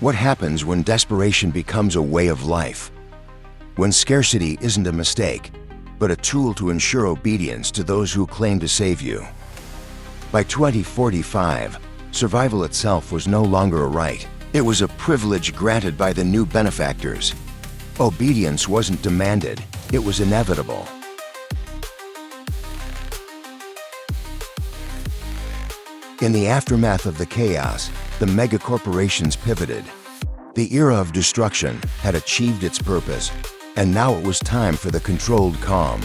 What happens when desperation becomes a way of life? When scarcity isn't a mistake, but a tool to ensure obedience to those who claim to save you. By 2045, survival itself was no longer a right. It was a privilege granted by the new benefactors. Obedience wasn't demanded, it was inevitable. In the aftermath of the chaos, the megacorporations pivoted. The era of destruction had achieved its purpose, and now it was time for the controlled calm.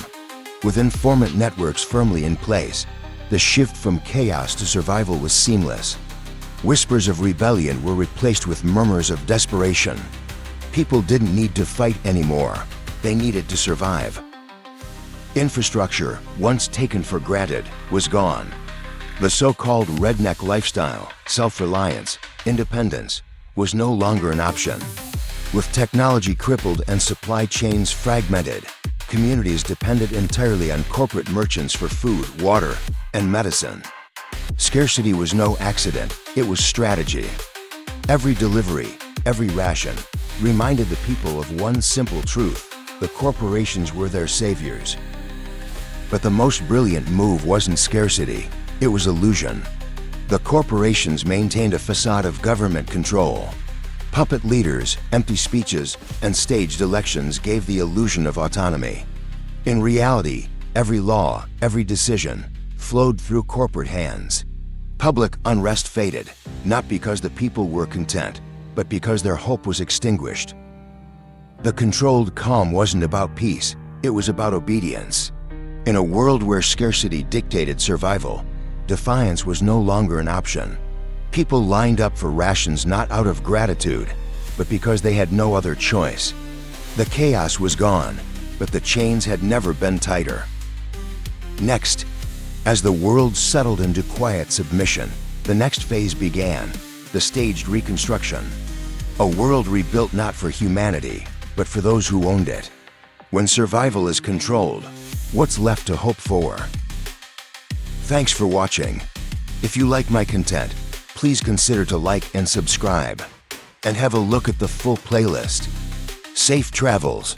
With informant networks firmly in place, the shift from chaos to survival was seamless. Whispers of rebellion were replaced with murmurs of desperation. People didn't need to fight anymore, they needed to survive. Infrastructure, once taken for granted, was gone. The so-called redneck lifestyle, self-reliance, independence, was no longer an option. With technology crippled and supply chains fragmented, communities depended entirely on corporate merchants for food, water, and medicine. Scarcity was no accident, it was strategy. Every delivery, every ration, reminded the people of one simple truth: the corporations were their saviors. But the most brilliant move wasn't scarcity, it was illusion. The corporations maintained a facade of government control. Puppet leaders, empty speeches, and staged elections gave the illusion of autonomy. In reality, every law, every decision, flowed through corporate hands. Public unrest faded, not because the people were content, but because their hope was extinguished. The controlled calm wasn't about peace, it was about obedience. In a world where scarcity dictated survival, defiance was no longer an option. People lined up for rations not out of gratitude, but because they had no other choice. The chaos was gone, but the chains had never been tighter. Next, as the world settled into quiet submission, the next phase began, the staged reconstruction. A world rebuilt not for humanity, but for those who owned it. When survival is controlled, what's left to hope for? Thanks for watching. If you like my content, please consider to like and subscribe. And have a look at the full playlist. Safe travels.